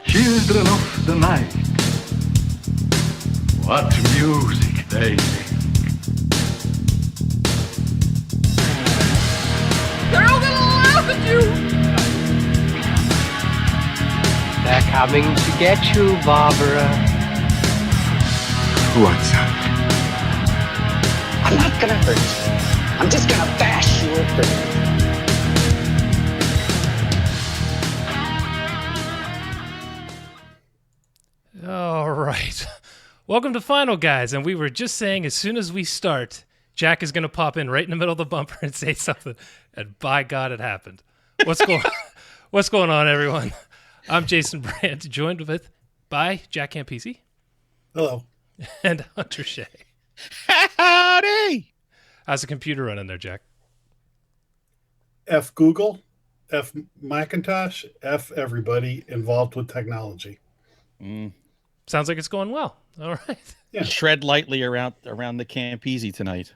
Children of the night, what music they make. They're all gonna laugh at you! They're coming to get you, Barbara. What's up? I'm not gonna hurt you. I'm just gonna bash your brain. All right. Welcome to Final Guys. And we were just saying as soon as we start, Jack is going to pop in right in the middle of the bumper and say something. And by God, it happened. What's going on, everyone? I'm Jason Brant, joined by Jack Campisi. Hello. And Hunter Shea. Howdy! How's the computer running there, Jack? F Google, F Macintosh, F everybody involved with technology. Sounds like it's going well. All right. Yeah. Tread lightly around the Campisi tonight.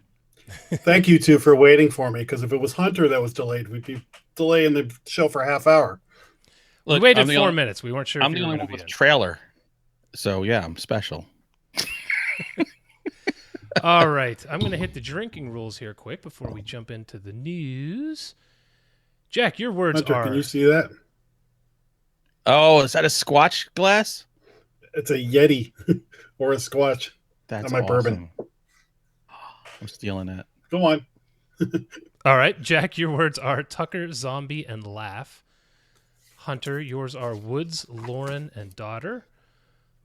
Thank you two for waiting for me, because if it was Hunter that was delayed, we'd be delaying the show for a half hour. We Look, waited 4 minutes. We weren't sure I'm if the you were only going one to be with in. trailer. So yeah, I'm special. All right. I'm going to hit the drinking rules here quick before we jump into the news. Jack, your words Hunter, are... can you see that? Oh, is that a Squatch glass? It's a Yeti or a Squatch. That's my bourbon. I'm stealing that. Go on. All right, Jack, your words are Tucker, Zombie, and Laugh. Hunter, yours are Woods, Lauren, and Daughter.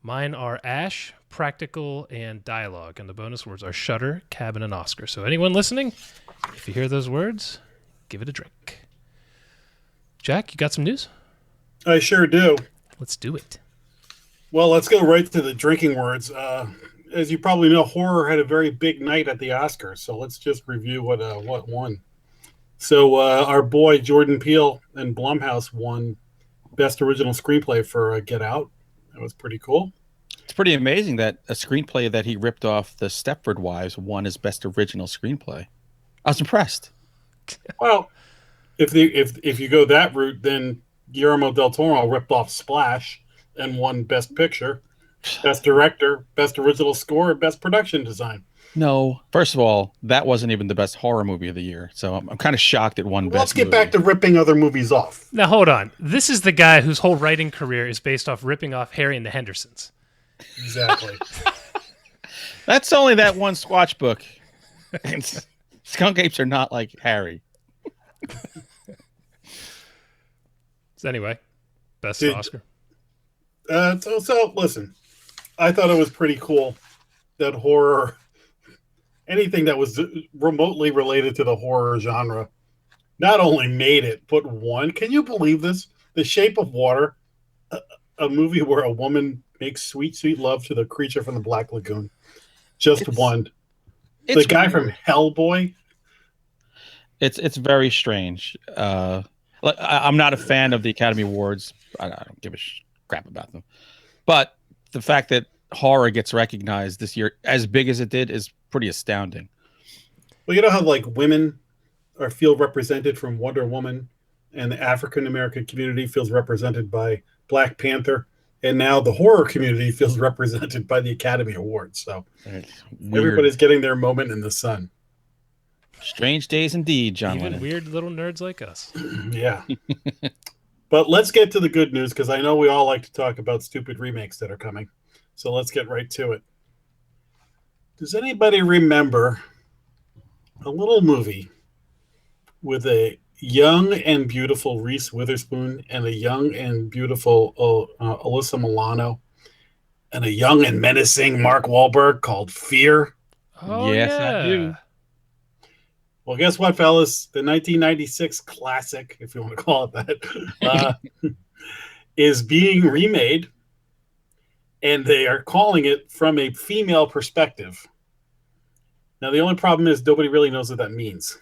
Mine are Ash, Practical, and Dialogue. And the bonus words are Shutter, Cabin, and Oscar. So anyone listening, if you hear those words, give it a drink. Jack, you got some news? I sure do. Let's do it. Well, let's go right to the drinking words. As you probably know, horror had a very big night at the Oscars, so let's just review what won. So our boy Jordan Peele and Blumhouse won Best Original Screenplay for Get Out. That was pretty cool. It's pretty amazing that a screenplay that he ripped off the Stepford Wives won his Best Original Screenplay. I was impressed. Well, if you go that route, then Guillermo del Toro ripped off Splash and won Best Picture, Best Director, Best Original Score, and Best Production Design. No, first of all, that wasn't even the best horror movie of the year. So I'm kind of shocked it won Well, Best let's get Movie. back to ripping other movies off. Now, hold on. This is the guy whose whole writing career is based off ripping off Harry and the Hendersons. Exactly. That's only that one Squatch book. And skunk apes are not like Harry. So anyway, best Did- Oscar. So listen, I thought it was pretty cool that horror, anything that was remotely related to the horror genre, not only made it, but won. Can you believe this? The Shape of Water, a movie where a woman makes sweet, sweet love to the creature from the Black Lagoon, just won. The guy from Hellboy. It's very strange. I'm not a fan of the Academy Awards. I don't give a crap about them. But the fact that horror gets recognized this year as big as it did is pretty astounding. Well, you know how like women feel represented from Wonder Woman, and the African American community feels represented by Black Panther, and now the horror community feels represented by the Academy Awards. So everybody's getting their moment in the sun. Strange days indeed, John Even Lennon. weird little nerds like us. Yeah. But let's get to the good news, because I know we all like to talk about stupid remakes that are coming. So let's get right to it. Does anybody remember a little movie with a young and beautiful Reese Witherspoon and a young and beautiful Alyssa Milano and a young and menacing Mark Wahlberg called Fear? Oh, Yes, yeah. I do. Well, guess what, fellas? The 1996 classic, if you want to call it that, is being remade, and they are calling it From a Female Perspective. Now, the only problem is nobody really knows what that means.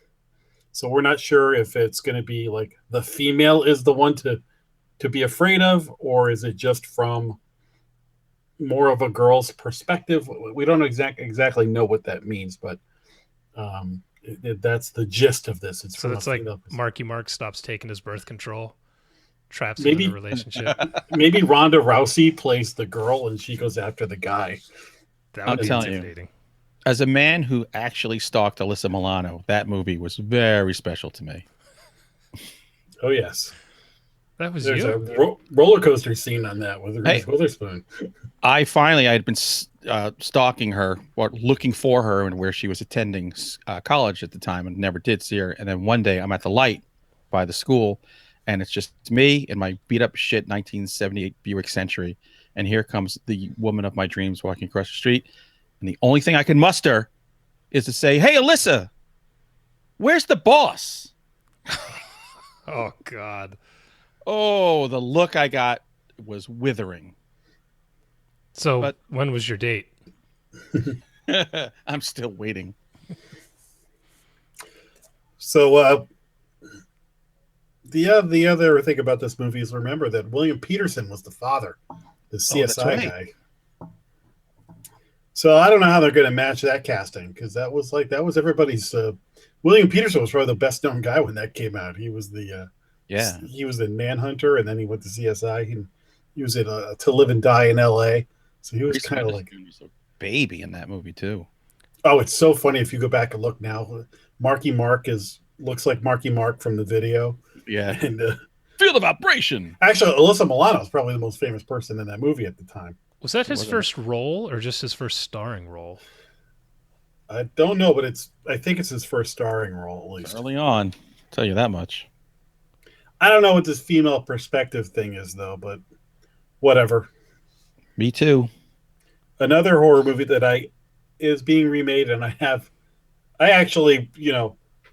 So we're not sure if it's going to be like the female is the one to be afraid of, or is it just from more of a girl's perspective? We don't exactly know what that means, but that's the gist of this. So it's like Marky Mark stops taking his birth control traps him in Maybe- a relationship. Maybe Ronda Rousey plays the girl and she goes after the guy. That I'm would be telling you. intimidating. As a man who actually stalked Alyssa Milano, that movie was very special to me. Oh yes, That was there's you. a roller coaster scene on that with Reese Hey. Witherspoon. I had been stalking her or looking for her and where she was attending college at the time and never did see her. And then one day I'm at the light by the school and it's just me and my beat up shit 1978 Buick Century. And here comes the woman of my dreams walking across the street. And the only thing I can muster is to say, "Hey, Alyssa, where's the boss?" Oh God. Oh, the look I got was withering. So But- when was your date? I'm still waiting. So the other thing about this movie is remember that William Peterson was the father, the CSI that's right. guy. So I don't know how they're going to match that casting because that was everybody's. William Peterson was probably the best known guy when that came out. He was the Yeah. he was in Manhunter and then he went to CSI. He was in To Live and Die in L.A. So he was Reese kind of like, Witherspoon was a baby in that movie too. oh, it's so funny if you go back and look now. Marky Mark looks like Marky Mark from the video. Yeah. And Feel the vibration. actually, Alyssa Milano is probably the most famous person in that movie at the time. Was that his wasn't- first role or just his first starring role? I don't know, but I think it's his first starring role at least. Early on, tell you that much. I don't know what this female perspective thing is though, but whatever. Me too. Another horror movie that is being remade, and I actually,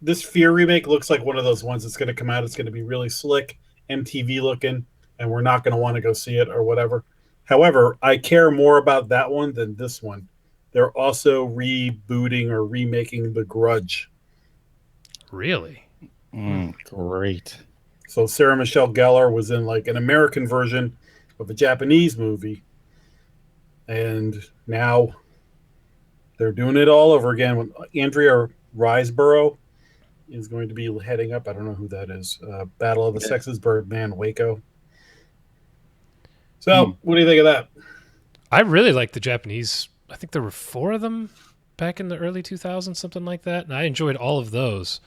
this Fear remake looks like one of those ones that's going to come out. It's going to be really slick, MTV looking, and we're not going to want to go see it or whatever. However, I care more about that one than this one. They're also rebooting or remaking The Grudge. Really? Great. So Sarah Michelle Gellar was in like an American version of a Japanese movie. And now they're doing it all over again. When Andrea Riseborough is going to be heading up. I don't know who that is. Battle of the Sexes, Birdman, Waco. So, what do you think of that? I really like the Japanese. I think there were 4 of them back in the early 2000s, something like that. And I enjoyed all of those.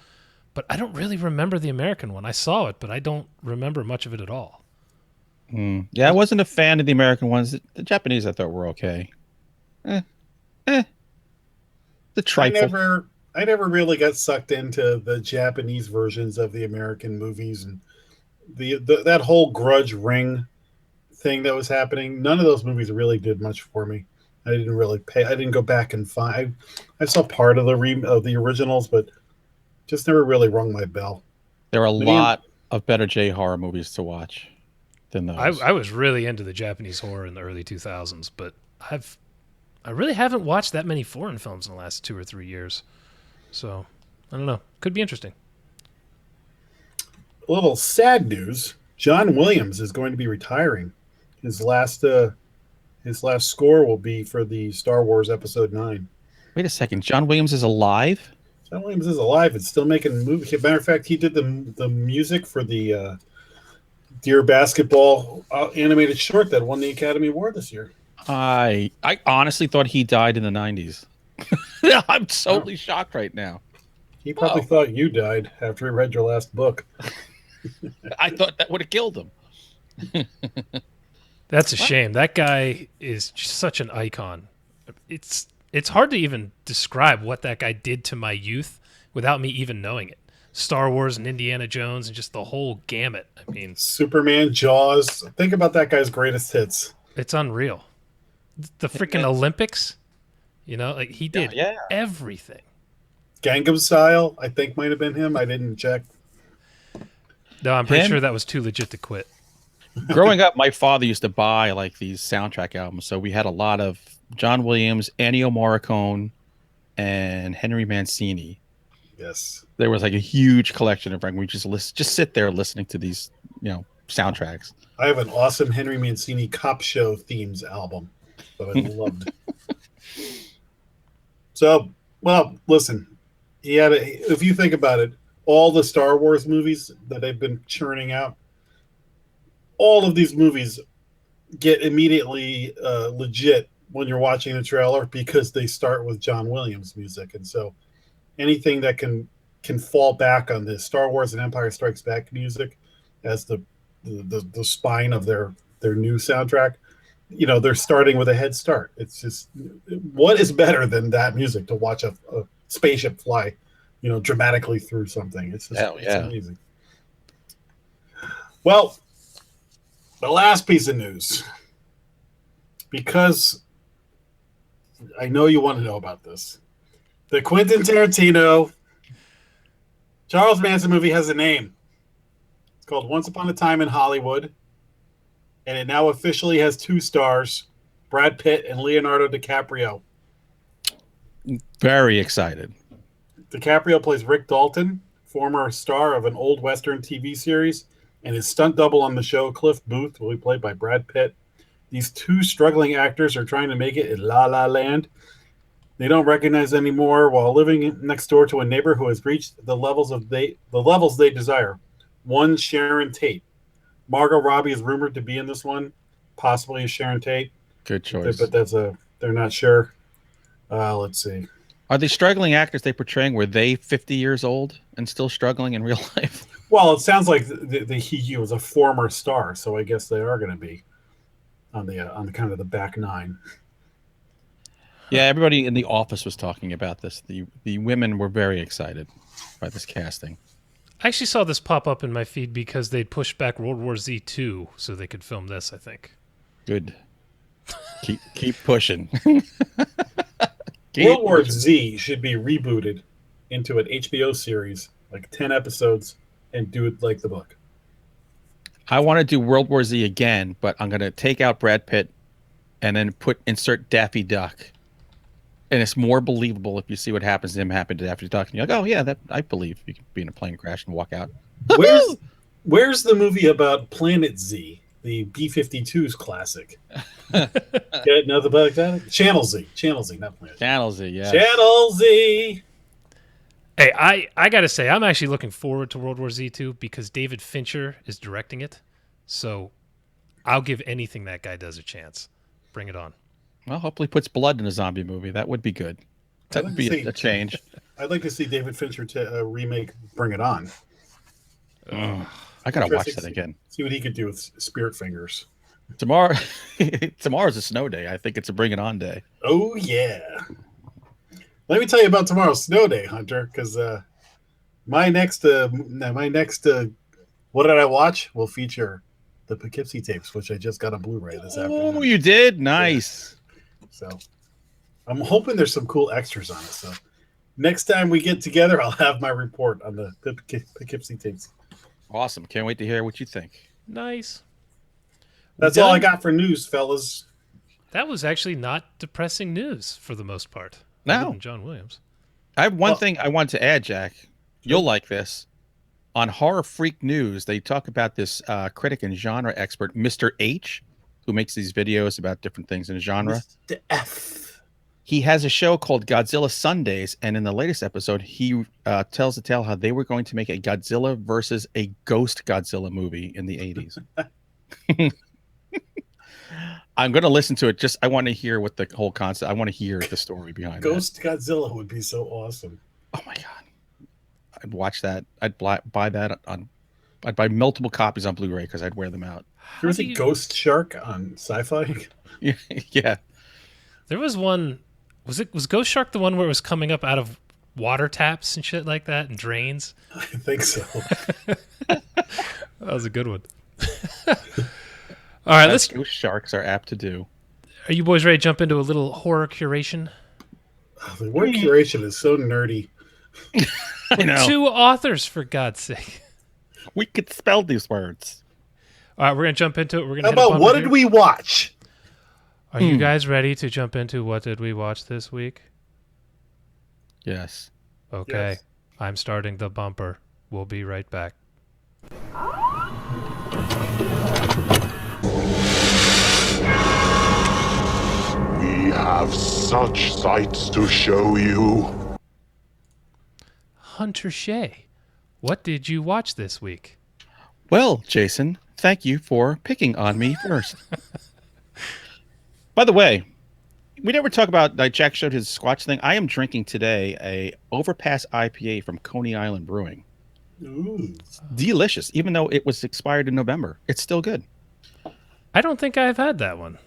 But I don't really remember the American one. I saw it, but I don't remember much of it at all. Yeah, I wasn't a fan of the American ones. The Japanese I thought were okay. The trifle. I never really got sucked into the Japanese versions of the American movies and that whole Grudge Ring thing that was happening. None of those movies really did much for me. I didn't really pay. I didn't go back and find. I saw part of the originals, but just never really rung my bell. There are a lot of better J horror movies to watch than those. I was really into the Japanese horror in the early 2000s, but I really haven't watched that many foreign films in the last 2 or 3 years. So, I don't know. Could be interesting. A little sad news. John Williams is going to be retiring. His last score will be for the Star Wars Episode 9. Wait a second. John Williams is alive? John Williams is alive. It's still making movies. As a matter of fact, he did the music for the Dear Basketball animated short that won the Academy Award this year. I honestly thought he died in the 90s. I'm totally shocked right now. He probably thought you died after he read your last book. I thought that would have killed him. That's a shame. That guy is just such an icon. It's hard to even describe what that guy did to my youth without me even knowing it. Star Wars and Indiana Jones and just the whole gamut. I mean, Superman, Jaws. Think about that guy's greatest hits. it's unreal. The freaking Olympics, like he did everything. Gangnam Style, I think might have been him. I didn't check. No, I'm pretty Him? sure that was too legit to quit. Growing up, my father used to buy like these soundtrack albums. So we had a lot of John Williams, Ennio Morricone, and Henry Mancini. Yes. There was like a huge collection of we just sit there listening to these, soundtracks. I have an awesome Henry Mancini cop show themes album that I loved. So, well, listen, if you think about it, all the Star Wars movies that they've been churning out, all of these movies get immediately legit when you're watching the trailer because they start with John Williams music, and so anything that can fall back on the Star Wars and Empire Strikes Back music as the spine of their new soundtrack, they're starting with a head start. It's just, what is better than that music to watch a spaceship fly, dramatically through something? It's just It's amazing. Well, the last piece of news, because I know you want to know about this. The Quentin Tarantino Charles Manson movie has a name. It's called Once Upon a Time in Hollywood, and it now officially has 2 stars, Brad Pitt and Leonardo DiCaprio. Very excited. DiCaprio plays Rick Dalton, former star of an old Western TV series, and his stunt double on the show, Cliff Booth, will be played by Brad Pitt. These 2 struggling actors are trying to make it in La La Land. They don't recognize anymore while living next door to a neighbor who has reached the levels they desire. One, Sharon Tate. Margot Robbie is rumored to be in this one, possibly as Sharon Tate. Good choice. But they're not sure. Let's see. Are the struggling actors they portraying, were they 50 years old and still struggling in real life? Well, it sounds like he was a former star, so I guess they are going to be on the kind of the back nine. Yeah, everybody in the office was talking about this. The women were very excited by this casting. I actually saw this pop up in my feed because they'd pushed back World War Z 2 so they could film this, I think. Good. Keep pushing. World War Z should be rebooted into an HBO series, like 10 episodes, and do it like the book. I want to do World War Z again, but I'm going to take out Brad Pitt and then insert Daffy Duck. And it's more believable if you see what happens to him happen to Daffy Duck. And you're like, oh, yeah, that I believe you can be in a plane crash and walk out. Where's the movie about Planet Z, the B-52's classic? Get nothing about that? Channel Z, not Planet Z. Channel Z, yeah. Channel Z. Hey, I got to say, I'm actually looking forward to World War Z 2 because David Fincher is directing it. So I'll give anything that guy does a chance. Bring it on. Well, hopefully puts blood in a zombie movie. That would be good. That would be a change. I'd like to see David Fincher remake Bring It On. I got to watch that again. See what he could do with Spirit Fingers. Tomorrow's a snow day. I think it's a Bring It On day. Oh, yeah. Let me tell you about tomorrow's snow day, Hunter, because my next What Did I Watch will feature the Poughkeepsie tapes, which I just got on Blu-ray this afternoon. Oh, you did? Nice. Yeah. So I'm hoping there's some cool extras on it. So next time we get together, I'll have my report on the Poughkeepsie tapes. Awesome. Can't wait to hear what you think. Nice. That's all I got for news, fellas. That was actually not depressing news for the most part. No. John Williams. I have one thing I want to add, Jack. You'll like this. On Horror Freak News, they talk about this critic and genre expert, Mr. H, who makes these videos about different things in genre. Mr. F. He has a show called Godzilla Sundays, and in the latest episode, he tells the tale how they were going to make a Godzilla versus a Ghost Godzilla movie in the 80s. I'm going to listen to it. I want to hear what the whole concept. I want to hear the story behind Ghost Godzilla would be so awesome. Oh my god, I'd watch that. I'd buy that on. I'd buy multiple copies on Blu-ray because I'd wear them out. There was a Ghost Shark on Sci-Fi. Yeah. There was one. Was Ghost Shark the one where it was coming up out of water taps and shit like that and drains? I think so. That was a good one. All right, let's. Ghost sharks are apt to do. Are you boys ready to jump into a little horror curation? The word curation is so nerdy. I know. 2 authors, for God's sake. We could spell these words. All right, we're gonna jump into it. We're gonna. How about what did we watch? Are you guys ready to jump into what did we watch this week? Yes. Okay. Yes. I'm starting the bumper. We'll be right back. We have such sights to show you. Hunter Shea, what did you watch this week? Well, Jason, thank you for picking on me first. By the way, we never talk about, like Jack showed his Squatch thing. I am drinking today a Overpass IPA from Coney Island Brewing. Ooh. It's delicious, even though it was expired in November. It's still good. I don't think I've had that one.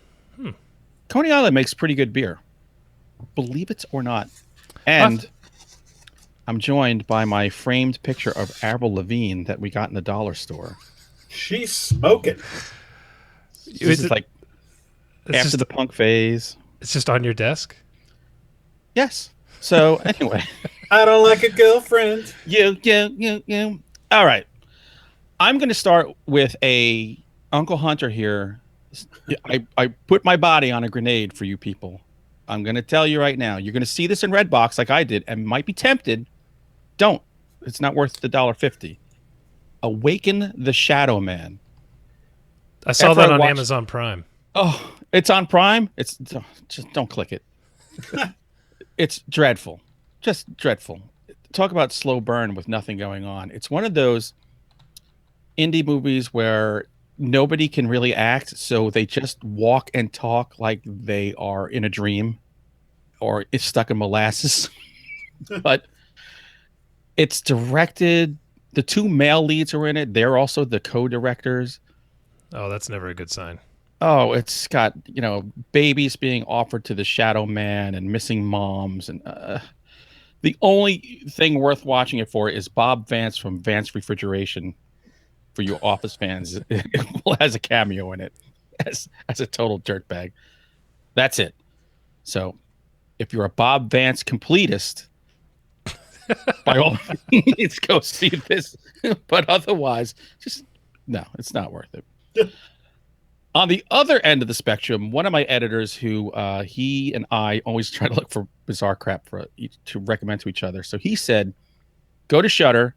Coney Island makes pretty good beer. Believe it or not. And I'm joined by my framed picture of Avril Lavigne that we got in the dollar store. She's smoking. This is like after the punk phase. It's just on your desk? Yes. So anyway. I don't like a girlfriend. You. All right. I'm going to start with a Uncle Hunter here. I put my body on a grenade for you people. I'm going to tell you right now. You're going to see this in Redbox like I did and might be tempted. Don't. It's not worth the $1.50. Awaken the Shadow Man. I saw that on Amazon Prime. Oh, it's on Prime? It's just don't click it. It's dreadful. Just dreadful. Talk about slow burn with nothing going on. It's one of those indie movies where nobody can really act, so they just walk and talk like they are in a dream or it's stuck in molasses. But it's directed. The two male leads are in it. They're also the co-directors. Oh, that's never a good sign. Oh, it's got, babies being offered to the Shadow Man and missing moms. And the only thing worth watching it for is Bob Vance from Vance Refrigeration. For you Office fans, it has a cameo in it as a total dirtbag. That's it. So if you're a Bob Vance completist, by all means, go see this. But otherwise, no, it's not worth it. On the other end of the spectrum, one of my editors who he and I always try to look for bizarre crap to recommend to each other. So he said, go to Shudder,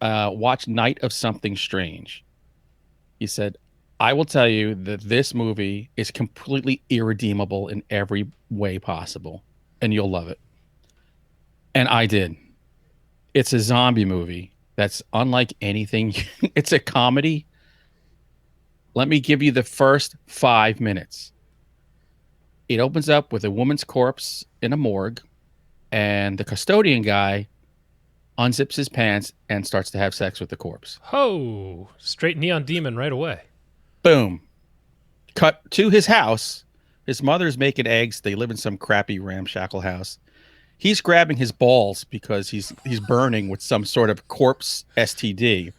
watch Night of Something Strange. He said, I will tell you that this movie is completely irredeemable in every way possible, and you'll love it. And I did. It's a zombie movie that's unlike anything. It's a comedy. Let me give you the first 5 minutes. It opens up with a woman's corpse in a morgue, and the custodian guy unzips his pants and starts to have sex with the corpse. Oh, straight Neon Demon right away. Boom. Cut to his house. His mother's making eggs. They live in some crappy ramshackle house. He's grabbing his balls because he's burning with some sort of corpse STD.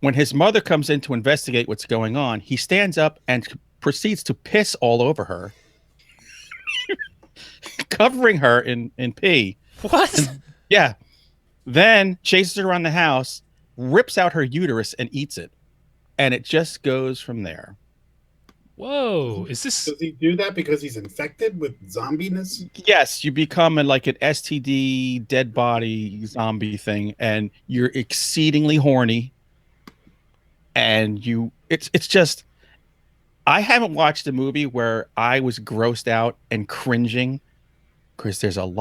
When his mother comes in to investigate what's going on, he stands up and proceeds to piss all over her, covering her in pee. What? Yeah. Then chases her around the house, rips out her uterus and eats it. And it just goes from there. Whoa. Is this... Does he do that because he's infected with zombiness? Yes, you become an STD dead body zombie thing, and you're exceedingly horny. And it's just, I haven't watched a movie where I was grossed out and cringing, because there's some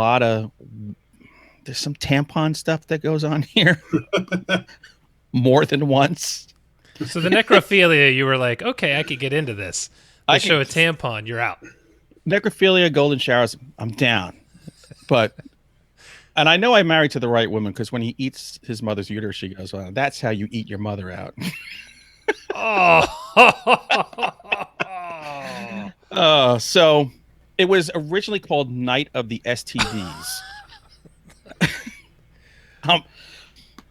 tampon stuff that goes on here more than once. So the necrophilia, you were like, okay, I could get into this. They show a tampon, you're out. Necrophilia, golden showers, I'm down. And I know I'm married to the right woman, because when he eats his mother's uterus, she goes, well, that's how you eat your mother out. So it was originally called Night of the STDs.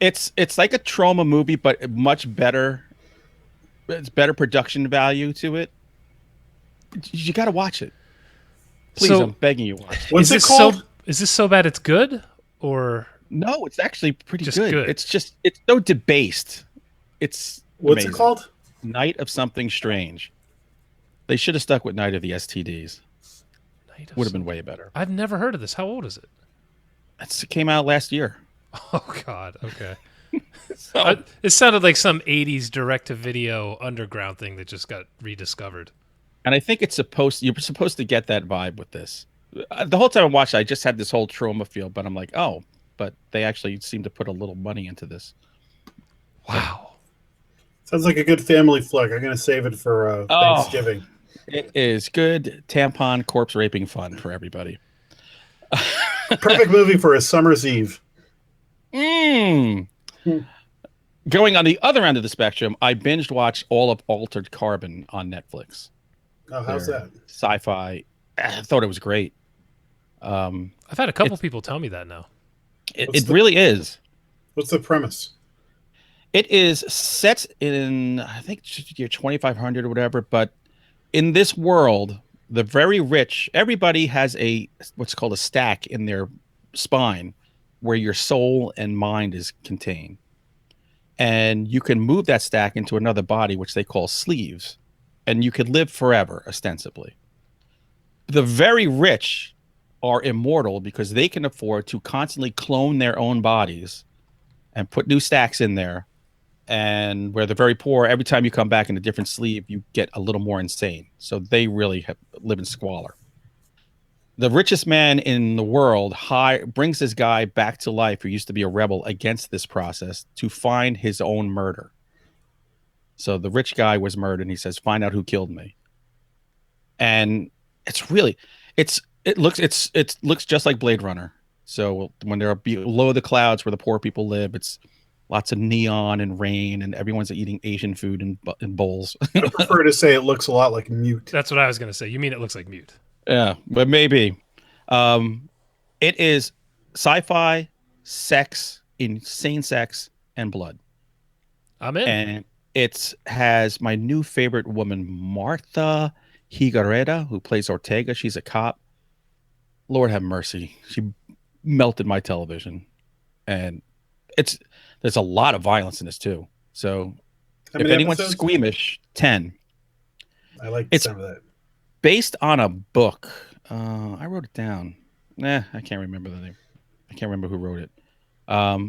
It's like a trauma movie, but much better. It's better production value to it. You got to watch it. Please, I'm begging you, watch it. What's it called? Is this so bad it's good, or no? It's actually pretty just good. It's so debased. It's what's amazing. It called? Night of Something Strange. They should have stuck with Night of the STDs. Would have been way better. I've never heard of this. How old is it? It came out last year. Oh God. Okay. It sounded like some 80s direct-to-video underground thing that just got rediscovered. And I think you're supposed to get that vibe with this. The whole time I watched it, I just had this whole trauma feel, but I'm like, oh, but they actually seem to put a little money into this. Wow. Sounds like a good family flick. I'm going to save it for Thanksgiving. It is good tampon corpse raping fun for everybody. Perfect movie for a summer's eve. Going on the other end of the spectrum, I binged watched all of Altered Carbon on Netflix. Oh, how's that? Sci-fi. I thought it was great. I've had a couple people tell me that now. It really is. What's the premise? It is set in, I think, year 2500 or whatever, but in this world, the very rich, everybody has what's called a stack in their spine where your soul and mind is contained. And you can move that stack into another body, which they call sleeves, and you could live forever, ostensibly. The very rich are immortal because they can afford to constantly clone their own bodies and put new stacks in there. And where the very poor, every time you come back in a different sleeve, you get a little more insane. So they really live in squalor. The richest man in the world brings this guy back to life who used to be a rebel against this process to find his own murder. So the rich guy was murdered, and he says, "Find out who killed me." And it's really, it looks just like Blade Runner. So when they're below the clouds where the poor people live, it's lots of neon and rain, and everyone's eating Asian food in bowls. I prefer to say it looks a lot like Mute. That's what I was going to say. You mean it looks like Mute? Yeah, but maybe. It is sci-fi, sex, insane sex, and blood. I'm in. And it has my new favorite woman, Martha Higareda, who plays Ortega. She's a cop. Lord have mercy. She melted my television. And there's a lot of violence in this too. So if anyone's squeamish, 10. I like some of that. Based on a book. I wrote it down. I can't remember the name. I can't remember who wrote it.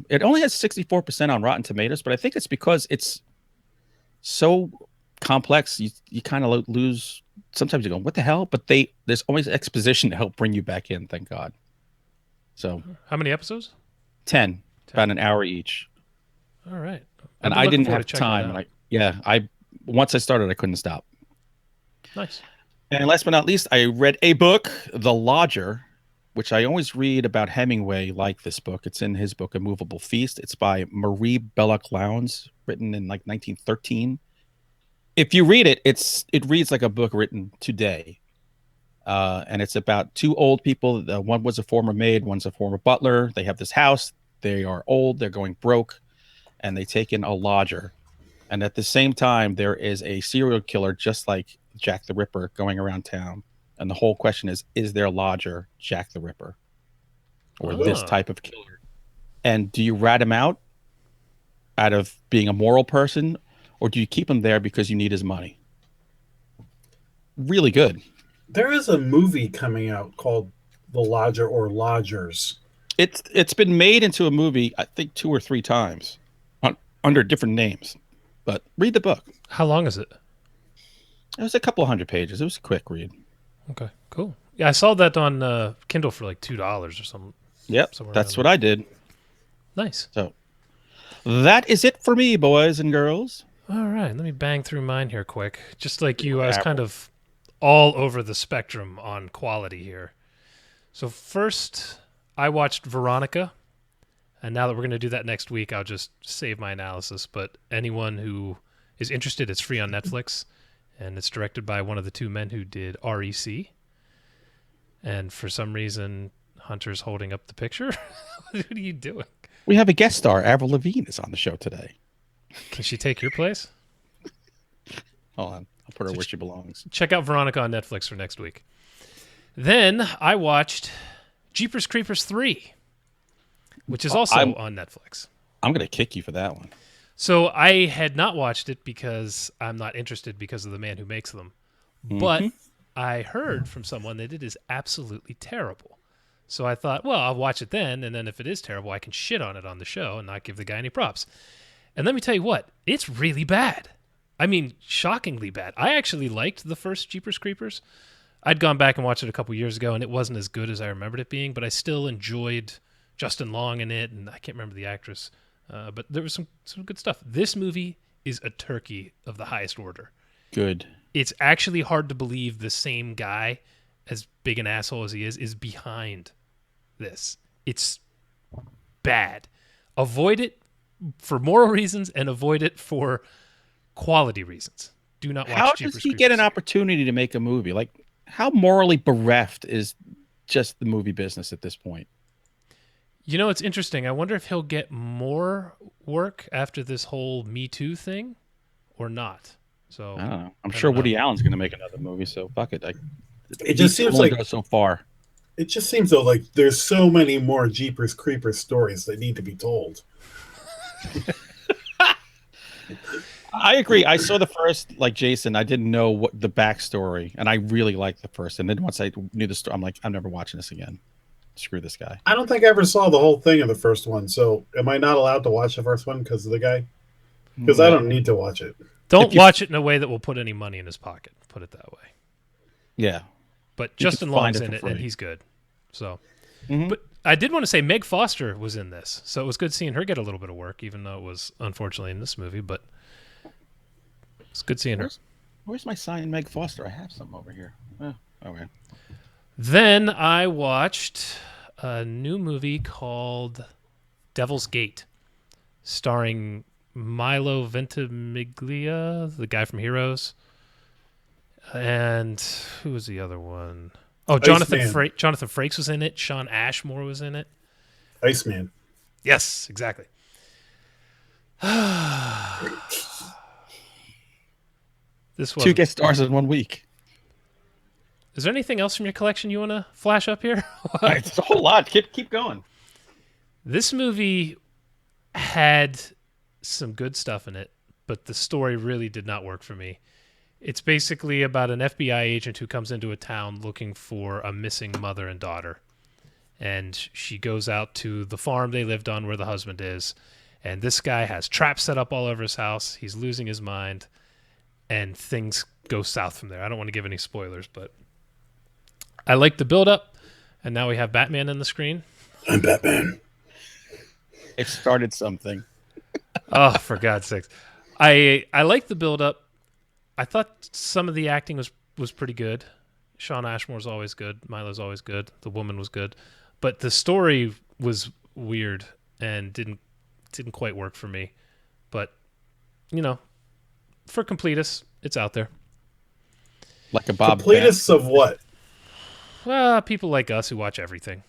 It only has 64% on Rotten Tomatoes, but I think it's because it's so complex. You kind of lose. Sometimes you go, "What the hell?" But there's always exposition to help bring you back in. Thank God. So how many episodes? 10. About an hour each. All right. And I didn't have time. Once I started, I couldn't stop. Nice. And last but not least, I read a book, The Lodger, which I always read about Hemingway like this book. It's in his book, A Movable Feast. It's by Marie Belloc Lowndes, written in like 1913. If you read it, it reads like a book written today. And it's about two old people. One was a former maid, one's a former butler. They have this house. They are old. They're going broke. And they take in a lodger. And at the same time, there is a serial killer just like Jack the Ripper going around town. And the whole question is there a lodger Jack the Ripper? Or this type of killer? And do you rat him out of being a moral person? Or do you keep him there because you need his money? Really good. There is a movie coming out called The Lodger or Lodgers. It's been made into a movie, I think 2 or 3 times under different names. But read the book. How long is it? It was a couple of 100 pages. It was a quick read. Okay, cool. Yeah, I saw that on Kindle for like $2 or something. Yep, that's what I did. Nice. So that is it for me, boys and girls. All right, let me bang through mine here quick. Just like you, I was kind of all over the spectrum on quality here. So first, I watched Veronica. And now that we're going to do that next week, I'll just save my analysis. But anyone who is interested, it's free on Netflix. And it's directed by one of the two men who did REC. And for some reason, Hunter's holding up the picture. What are you doing? We have a guest star. Avril Lavigne is on the show today. Can she take your place? Hold on. I'll put her where she belongs. Check out Veronica on Netflix for next week. Then I watched Jeepers Creepers 3. Which is also on Netflix. I'm going to kick you for that one. So I had not watched it because I'm not interested because of the man who makes them. Mm-hmm. But I heard from someone that it is absolutely terrible. So I thought, well, I'll watch it then. And then if it is terrible, I can shit on it on the show and not give the guy any props. And let me tell you what, it's really bad. I mean, shockingly bad. I actually liked the first Jeepers Creepers. I'd gone back and watched it a couple years ago, and it wasn't as good as I remembered it being, but I still enjoyed Justin Long in it, and I can't remember the actress, but there was some good stuff. This movie is a turkey of the highest order. Good. It's actually hard to believe the same guy, as big an asshole as he is behind this. It's bad. Avoid it for moral reasons and avoid it for quality reasons. Do not watch How Jeepers does he get an Creepers. opportunity to make a movie? Like, how morally bereft is just the movie business at this point? You know, it's interesting. I wonder if he'll get more work after this whole Me Too thing or not. So I don't know. I'm I sure don't know. Woody Allen's going to make another movie, so fuck it. It just seems like go so far. it just seems though like there's so many more Jeepers Creepers stories that need to be told. I agree. I saw the first, like Jason. I didn't know what the backstory, and I really liked the first. And then once I knew the story, I'm like, I'm never watching this again. Screw this guy. I don't think I ever saw the whole thing of the first one. So am I not allowed to watch the first one because of the guy? Because I don't need to watch it. Don't watch it in a way that will put any money in his pocket. Put it that way. Yeah. But You Justin can find Long's it in for it, and free. he's good. So, Mhm. but I did want to say Meg Foster was in this, so it was good seeing her get a little bit of work, even though it was unfortunately in this movie. But it's good seeing her. Where's my signed Meg Foster? I have some over here. Oh, okay. Then I watched a new movie called Devil's Gate, starring Milo Ventimiglia, the guy from Heroes, and who was the other one? Oh, Jonathan Iceman. Jonathan Frakes was in it. Sean Ashmore was in it. Iceman. Yes, exactly. This one. 2 guest stars in 1 week. Is there anything else from your collection you want to flash up here? It's a whole lot. Keep going. This movie had some good stuff in it, but the story really did not work for me. It's basically about an FBI agent who comes into a town looking for a missing mother and daughter. And she goes out to the farm they lived on where the husband is. And this guy has traps set up all over his house. He's losing his mind. And things go south from there. I don't want to give any spoilers, but I like the build-up. And now we have Batman on the screen. I'm Batman. It started something. Oh, for God's sakes. I like the build-up. I thought some of the acting was pretty good. Sean Ashmore's always good. Milo's always good. The woman was good. But the story was weird and didn't quite work for me. But, you know, for completists, it's out there. Like a Bob. Completists of what? Well, people like us who watch everything.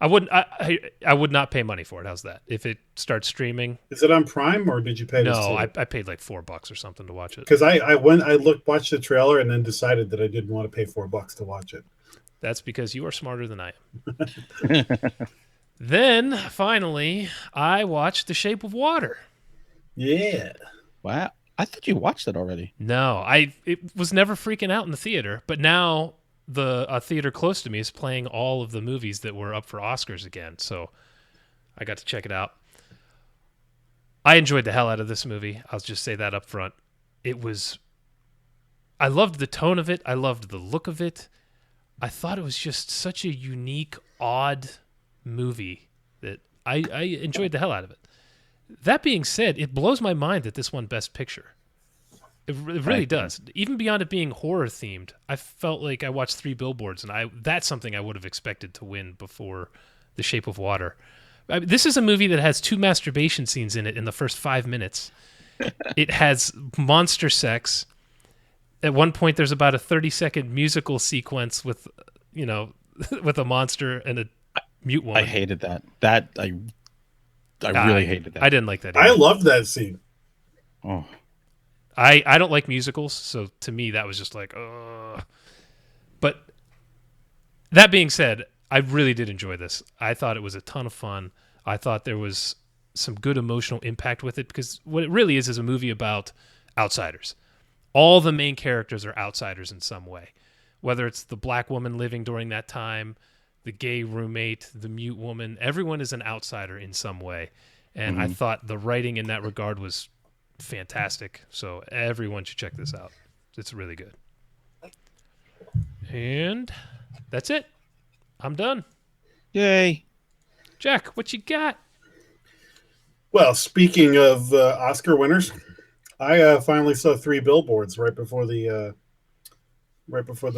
I would not pay money for it. How's that? If it starts streaming. Is it on Prime or did you pay? No, I paid like $4 or something to watch it. Because I watched the trailer and then decided that I didn't want to pay $4 to watch it. That's because you are smarter than I am. Then, finally, I watched The Shape of Water. Yeah. Wow. I thought you watched it already. No, it was never freaking out in the theater, but now a theater close to me is playing all of the movies that were up for Oscars again, so I got to check it out. I enjoyed the hell out of this movie. I'll just say that up front. I loved the tone of it. I loved the look of it. I thought it was just such a unique, odd movie that I enjoyed the hell out of it. That being said, it blows my mind that this won Best Picture. It really does. Even beyond it being horror themed, I felt like I watched 3 Billboards, and that's something I would have expected to win before The Shape of Water. This is a movie that has 2 masturbation scenes in it in the first 5 minutes. It has monster sex. At one point, there's about a 30-second musical sequence with, with a monster and a mute woman. I hated that. I really hated that. I didn't like that either. I loved that scene. Oh. I don't like musicals, so to me that was just like, ugh. But that being said, I really did enjoy this. I thought it was a ton of fun. I thought there was some good emotional impact with it because what it really is a movie about outsiders. All the main characters are outsiders in some way, whether it's the black woman living during that time, the gay roommate, the mute woman. Everyone is an outsider in some way. And I thought the writing in that regard was fantastic. So everyone should check this out. It's really good. And that's it. I'm done. Yay. Jack, what you got? Well, speaking of Oscar winners, I finally saw Three Billboards right before the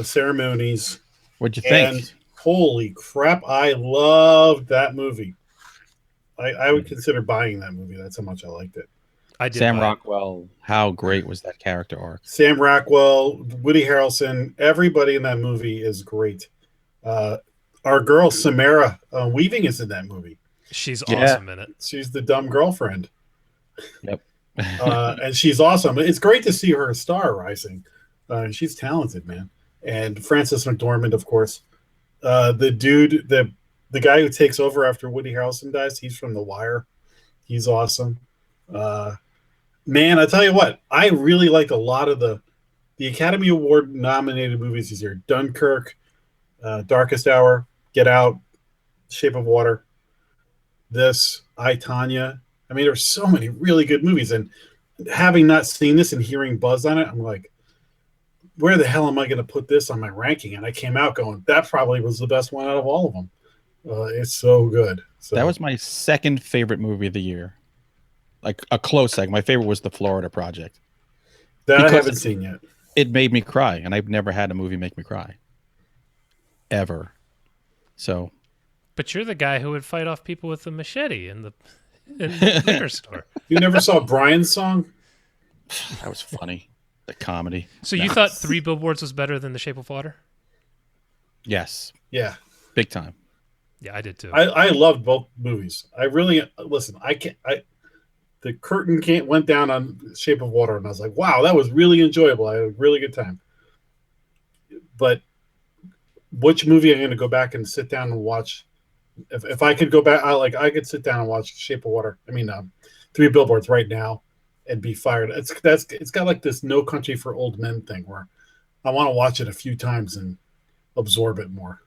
ceremonies, What'd you think? and holy crap, I loved that movie. I would consider buying that movie. That's how much I liked it. I did. Sam buy it. Rockwell, how great was that character arc? Sam Rockwell, Woody Harrelson, everybody in that movie is great. Our girl Samara Weaving is in that movie. She's Yeah. awesome in it. She's the dumb girlfriend, Yep. and she's awesome. It's great to see her star rising. She's talented, man. And Francis McDormand, of course. The guy who takes over after Woody Harrelson dies, he's from The Wire. He's awesome. Man, I tell you what, I really liked a lot of the Academy Award nominated movies this year. Dunkirk, Darkest Hour, Get Out, Shape of Water, this, I, Tanya. I mean, there's so many really good movies. And having not seen this and hearing buzz on it, I'm like, where the hell am I going to put this on my ranking? And I came out going, that probably was the best one out of all of them. It's so good. So That was my second favorite movie of the year. Like a close second. My favorite was The Florida Project. that I because haven't seen yet. It made me cry, and I've never had a movie make me cry. Ever. So But you're the guy who would fight off people with a machete in the liquor store. You never saw Brian's song? that was funny. The comedy. So you thought Three Billboards was better than The Shape of Water? Yes. Yeah. Big time. Yeah, I did too. I loved both movies. I really listen. The curtain went down on Shape of Water, and I was like, "Wow, that was really enjoyable. I had a really good time." But which movie I'm going to go back and sit down and watch? If I could go back, I could sit down and watch Shape of Water. I mean, Three Billboards right now, and be fired. It's got like this No Country for Old Men thing where I want to watch it a few times and absorb it more.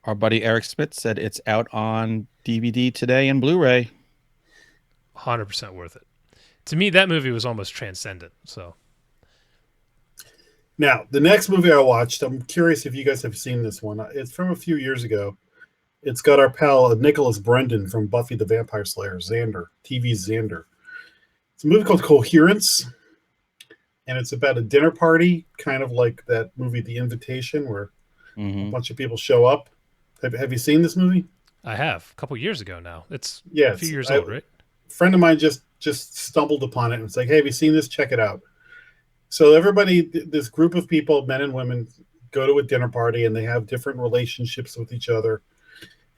Our buddy Eric Spitz said it's out on DVD today and Blu-ray. 100% worth it. To me, that movie was almost transcendent. So Now, the next movie I watched, I'm curious if you guys have seen this one. It's from a few years ago. It's got our pal Nicholas Brendan from Buffy the Vampire Slayer, Xander, TV's Xander. It's a movie called Coherence, and it's about a dinner party, kind of like that movie The Invitation, where a bunch of people show up. Have you seen this movie? I have a couple years ago now. It's Yeah, a few years old, right? A friend of mine just stumbled upon it and was like, "Hey, have you seen this? Check it out." So everybody, this group of people, men and women, go to a dinner party and they have different relationships with each other.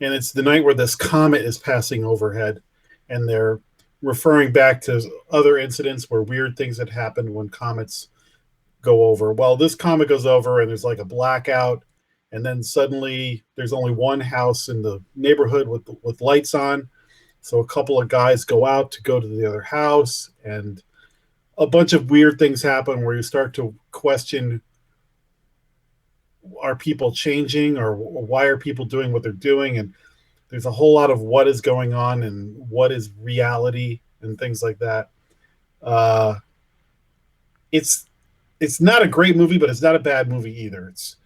And it's the night where this comet is passing overhead, and they're referring back to other incidents where weird things had happened when comets go over. Well, this comet goes over and there's like a blackout, and then suddenly there's only one house in the neighborhood with lights on. So a couple of guys go out to go to the other house, and a bunch of weird things happen where you start to question, are people changing, or why are people doing what they're doing? And there's a whole lot of what is going on and what is reality and things like that. It's not a great movie, but it's not a bad movie either. It's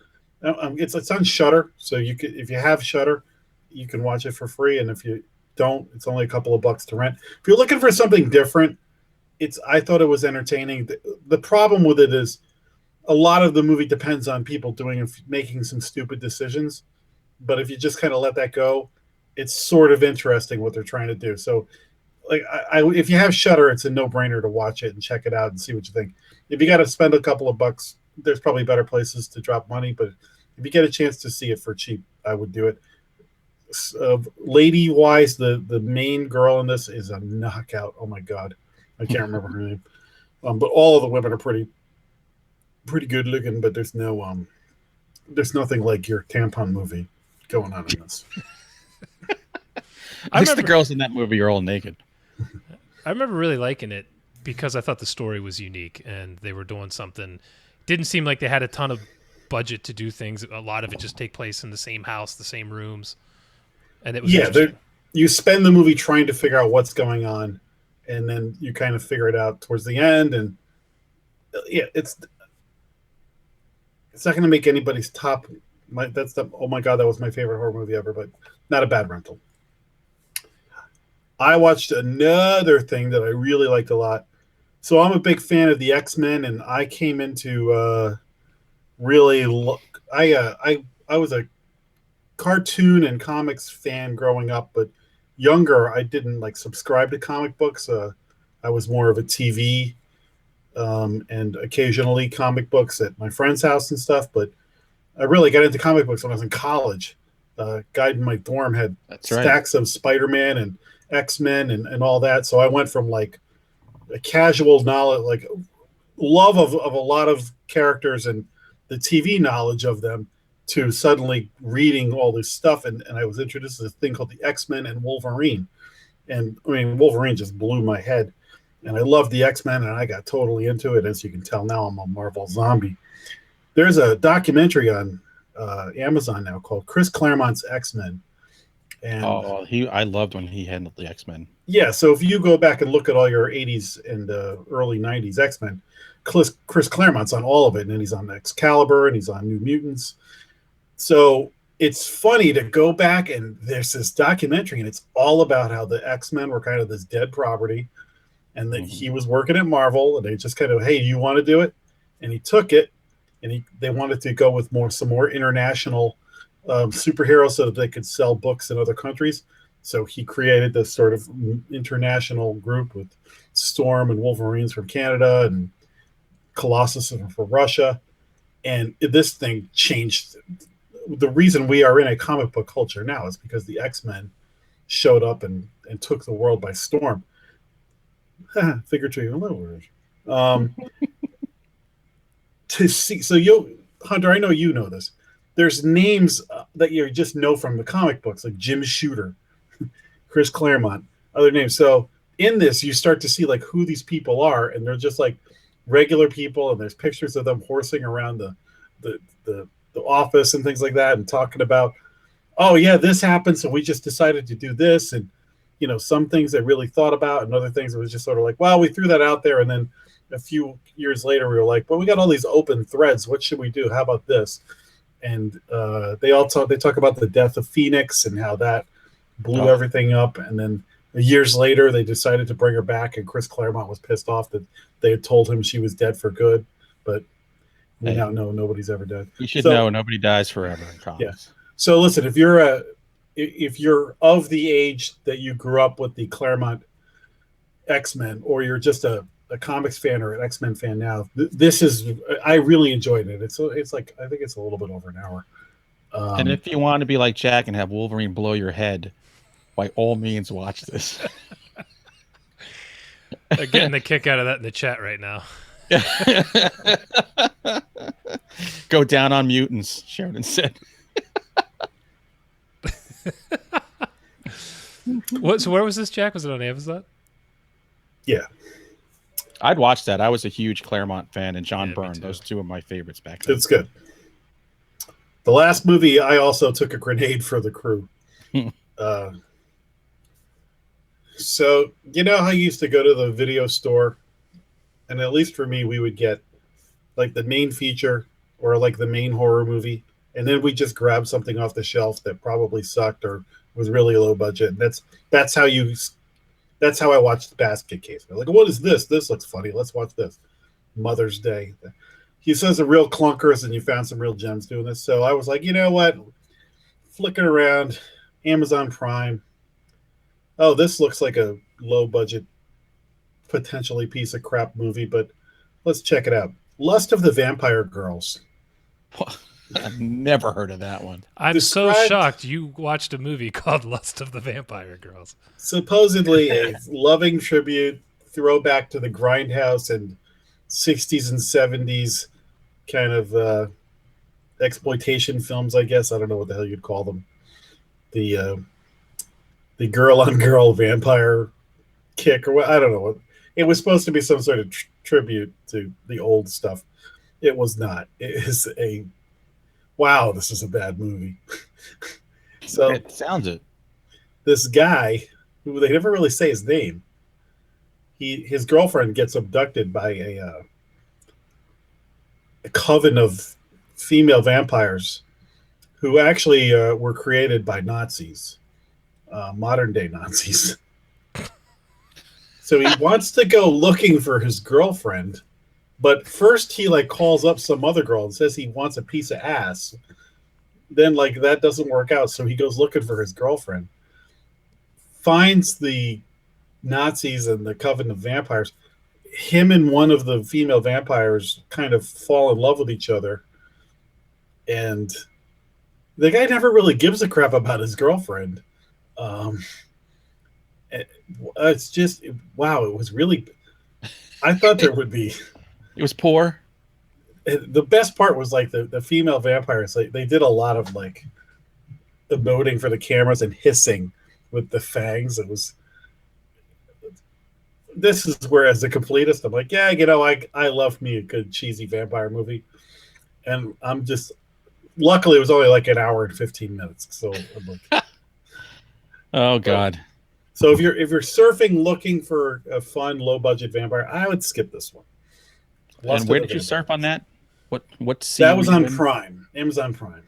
on Shudder, so you could, if you have Shudder, you can watch it for free, and if you don't, it's only a couple of bucks to rent. If you're looking for something different, I thought it was entertaining. The problem with it is a lot of the movie depends on people making some stupid decisions, but if you just kind of let that go, it's sort of interesting what they're trying to do. So, like, if you have Shudder, it's a no-brainer to watch it and check it out and see what you think. If you got to spend a couple of bucks, there's probably better places to drop money, but if you get a chance to see it for cheap, I would do it. Lady-wise, the main girl in this is a knockout. Oh my god, I can't remember her name. But all of the women are pretty good looking, but there's nothing like your tampon movie going on in this. At least the girls in that movie are all naked. I remember really liking it because I thought the story was unique and they were doing something. Didn't seem like they had a ton of budget to do things. A lot of it just take place in the same house, the same rooms, and it was you spend the movie trying to figure out what's going on, and then you kind of figure it out towards the end. And yeah, it's not going to make anybody's top. Oh my god, that was my favorite horror movie ever, but not a bad rental. I watched another thing that I really liked a lot. So I'm a big fan of the X-Men, and I came into really look. I was a cartoon and comics fan growing up, but younger I didn't like subscribe to comic books. I was more of a TV and occasionally comic books at my friend's house and stuff. But I really got into comic books when I was in college. Guy in my dorm had stacks of Spider-Man and X-Men and all that. So I went from like a casual knowledge, like love of a lot of characters and the TV knowledge of them, to suddenly reading all this stuff. And I was introduced to this thing called the X-Men and Wolverine. And I mean, Wolverine just blew my head. And I loved the X-Men, and I got totally into it. As you can tell now, I'm a Marvel zombie. There's a documentary on Amazon now called Chris Claremont's X-Men. And I loved when he handled the X-Men. Yeah, so if you go back and look at all your 80s and early 90s X-Men, Chris Claremont's on all of it, and he's on Excalibur, and he's on New Mutants. So it's funny to go back, and there's this documentary, and it's all about how the X-Men were kind of this dead property, and that he was working at Marvel, and they just kind of, hey, do you want to do it? And he took it, and they wanted to go with some more international superheroes so that they could sell books in other countries. So he created this sort of international group with Storm and Wolverines from Canada and Colossus from Russia. And this thing changed. The reason we are in a comic book culture now is because the X-Men showed up and took the world by storm. Figuratively, a little word. To see, so Hunter, I know you know this. There's names that you just know from the comic books, like Jim Shooter, Chris Claremont, other names. So in this, you start to see like who these people are, and they're just like regular people, and there's pictures of them horsing around the office and things like that, and talking about, oh yeah, this happened, so we just decided to do this, and some things they really thought about, and other things it was just sort of like, well, we threw that out there, and then a few years later we were like, well, we got all these open threads. What should we do? How about this? And they talk about the death of Phoenix and how that blew everything up, and then years later they decided to bring her back, and Chris Claremont was pissed off that they had told him she was dead for good, but we now know nobody's ever dead. You should know nobody dies forever in comics. Yeah. So listen, if you're of the age that you grew up with the Claremont X-Men, or you're just a comics fan or an X-Men fan now, I really enjoyed it. It's like, I think it's a little bit over an hour. And if you want to be like Jack and have Wolverine blow your head, by all means, watch this. They're getting the kick out of that in the chat right now. Go down on mutants, Sheridan said. So where was this, Jack? Was it on Amazon? Yeah. I'd watch that. I was a huge Claremont fan, and John Byrne. Those two of my favorites back then. It's good. The last movie, I also took a grenade for the crew. So, you know how you used to go to the video store, and at least for me, we would get like the main feature or like the main horror movie, and then we just grab something off the shelf that probably sucked or was really low budget. And that's how I watched the Basket Case. I'm like, what is this? This looks funny. Let's watch this. Mother's Day. He says the real clunkers, and you found some real gems doing this. So I was like, you know what? Flicking around Amazon Prime. Oh, this looks like a low budget, potentially piece of crap movie, but let's check it out. Lust of the Vampire Girls. I've never heard of that one. I'm so shocked you watched a movie called Lust of the Vampire Girls. Supposedly a loving tribute, throwback to the Grindhouse and 60s and 70s kind of exploitation films, I guess. I don't know what the hell you'd call them. The girl-on-girl vampire kick, or what, I don't know. It was supposed to be some sort of tribute to the old stuff. It was not. It is wow, this is a bad movie. So it sounds it. This guy, who they never really say his name, his girlfriend gets abducted by a coven of female vampires who actually were created by Nazis, modern day Nazis. So he wants to go looking for his girlfriend, but first he like calls up some other girl and says he wants a piece of ass. Then like that doesn't work out, so he goes looking for his girlfriend. Finds the Nazis and the Coven of Vampires. Him and one of the female vampires kind of fall in love with each other. And the guy never really gives a crap about his girlfriend. It's just, wow, it was really, I thought there would be. It was poor. The best part was like the female vampires, like they did a lot of like emoting for the cameras and hissing with the fangs. This is where, as the completist, I'm like, yeah, I love me a good cheesy vampire movie. And I'm just, luckily it was only like an hour and 15 minutes. So I'm like, oh God. So if you're surfing looking for a fun low budget vampire, I would skip this one. And where did you surf on that? What scene? That was on Prime, Amazon Prime.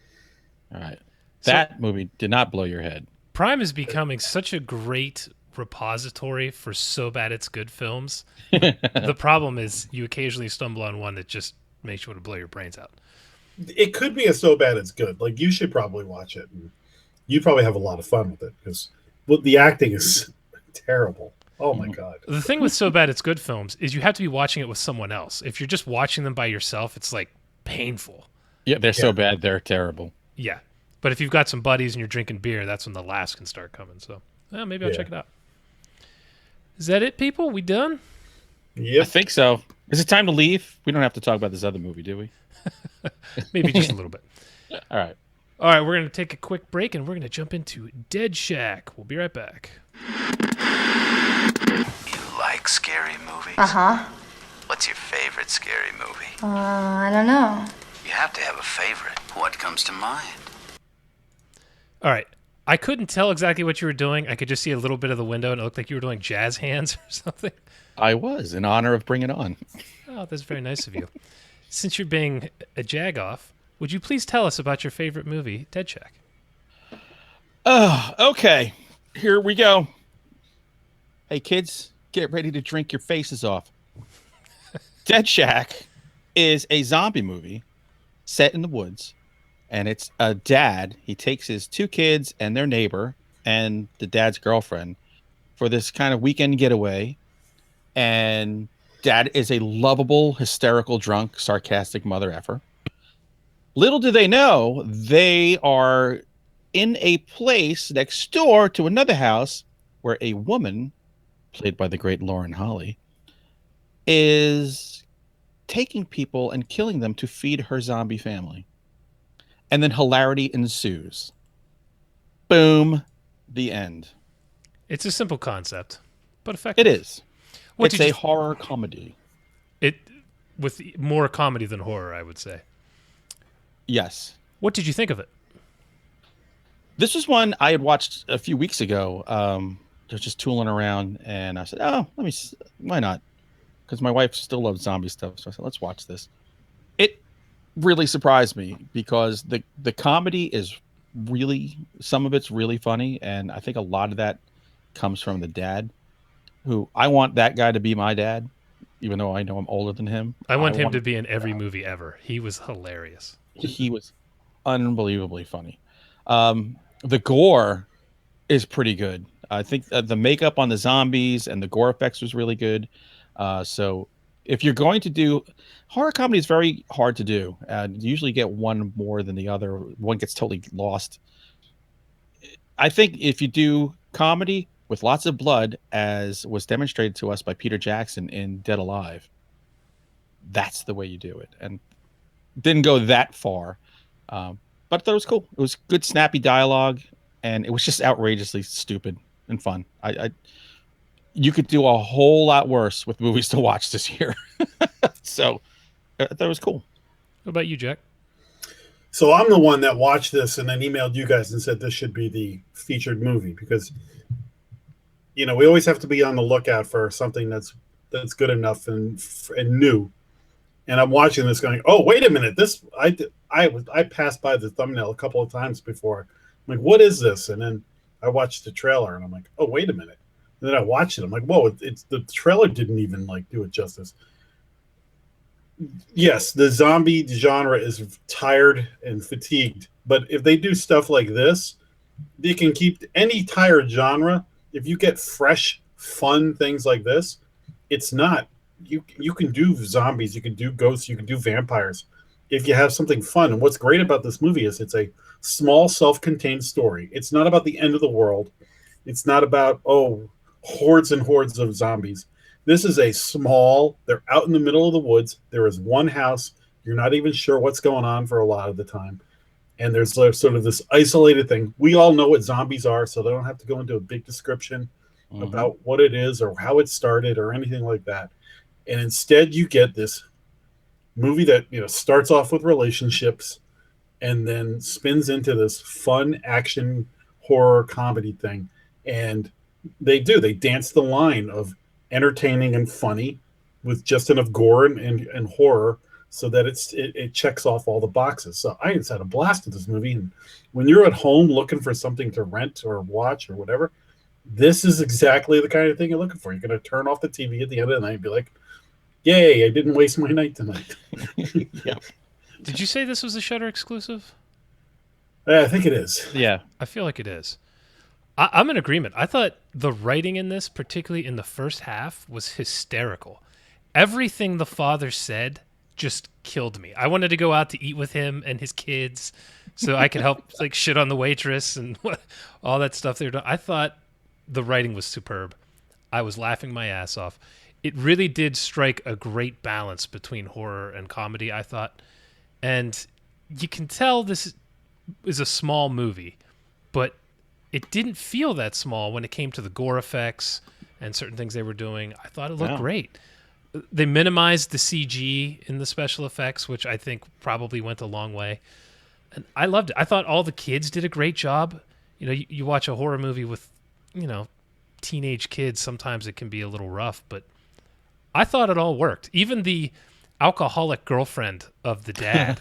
All right. That movie did not blow your head. Prime is becoming such a great repository for so bad it's good films. The problem is you occasionally stumble on one that just makes you want to blow your brains out. It could be a so bad it's good. Like you should probably watch it. And you'd probably have a lot of fun with it because the acting is terrible. Oh my God. The thing with so bad it's good films is you have to be watching it with someone else. If you're just watching them by yourself, it's like painful. Yeah, they're so bad, they're terrible. Yeah. But if you've got some buddies and you're drinking beer, that's when the laughs can start coming. So maybe I'll check it out. Is that it, people? We done? Yeah, I think so. Is it time to leave? We don't have to talk about this other movie, do we? Maybe just a little bit. All right. All right, we're going to take a quick break, and we're going to jump into Dead Shack. We'll be right back. You like scary movies? Uh-huh. What's your favorite scary movie? I don't know. You have to have a favorite. What comes to mind? All right. I couldn't tell exactly what you were doing. I could just see a little bit of the window, and it looked like you were doing jazz hands or something. I was, in honor of Bring It On. Oh, that's very nice of you. Since you're being a jag-off, would you please tell us about your favorite movie, Dead Shack? Oh, okay. Here we go. Hey, kids, get ready to drink your faces off. Dead Shack is a zombie movie set in the woods, and it's a dad. He takes his two kids and their neighbor and the dad's girlfriend for this kind of weekend getaway, and dad is a lovable, hysterical, drunk, sarcastic mother effer. Little do they know, they are in a place next door to another house where a woman, played by the great Lauren Holly, is taking people and killing them to feed her zombie family. And then hilarity ensues. Boom. The end. It's a simple concept, but effective. It is. What It's a horror comedy. With more comedy than horror, I would say. Yes. What did you think of it? This was one I had watched a few weeks ago. They're just tooling around, and I said, "Oh, why not?" Because my wife still loves zombie stuff, so I said, "Let's watch this." It really surprised me because the comedy is really, some of it's really funny, and I think a lot of that comes from the dad, who I want that guy to be my dad, even though I know I'm older than him. I want him to be in every movie ever. He was hilarious. He was unbelievably funny. The gore is pretty good. I think the makeup on the zombies and the gore effects was really good. So if you're going to do horror comedy, is very hard to do. You usually get one more than the other. One gets totally lost. I think if you do comedy with lots of blood, as was demonstrated to us by Peter Jackson in Dead Alive, that's the way you do it. And didn't go that far, but I thought it was cool. It was good, snappy dialogue, and it was just outrageously stupid and fun. You could do a whole lot worse with movies to watch this year. So I thought it was cool. What about you, Jack? So I'm the one that watched this and then emailed you guys and said this should be the featured movie because, we always have to be on the lookout for something that's good enough and new. And I'm watching this going, oh, wait a minute. I passed by the thumbnail a couple of times before. I'm like, what is this? And then I watched the trailer and I'm like, oh, wait a minute. And then I watched it. I'm like, whoa! It's the trailer didn't even like do it justice. Yes, the zombie genre is tired and fatigued, but if they do stuff like this, they can keep any tired genre. If you get fresh, fun things like this, it's not you can do zombies, you can do ghosts, you can do vampires if you have something fun. And what's great about this movie is it's a small, self-contained story. It's not about the end of the world. It's not about hordes and hordes of zombies. This is a small, they're out in the middle of the woods. There is one house. You're not even sure what's going on for a lot of the time. And there's sort of this isolated thing. We all know what zombies are, so they don't have to go into a big description about what it is or how it started or anything like that. And instead, you get this movie that starts off with relationships and then spins into this fun action horror comedy thing. And they dance the line of entertaining and funny with just enough gore and horror so that it checks off all the boxes. So I just had a blast with this movie. And when you're at home looking for something to rent or watch or whatever, this is exactly the kind of thing you're looking for. You're going to turn off the TV at the end of the night and be like, yay, I didn't waste my night tonight. Yeah. Did you say this was a Shudder exclusive? I think it is. Yeah. I feel like it is. I'm in agreement. I thought the writing in this, particularly in the first half, was hysterical. Everything the father said just killed me. I wanted to go out to eat with him and his kids so I could help like shit on the waitress and all that stuff they were doing. I thought the writing was superb. I was laughing my ass off. It really did strike a great balance between horror and comedy, I thought. And you can tell this is a small movie, but it didn't feel that small when it came to the gore effects and certain things they were doing. I thought it looked great. They minimized the CG in the special effects, which I think probably went a long way. And I loved it. I thought all the kids did a great job. You watch a horror movie with, teenage kids, sometimes it can be a little rough, but I thought it all worked. Even the alcoholic girlfriend of the dad,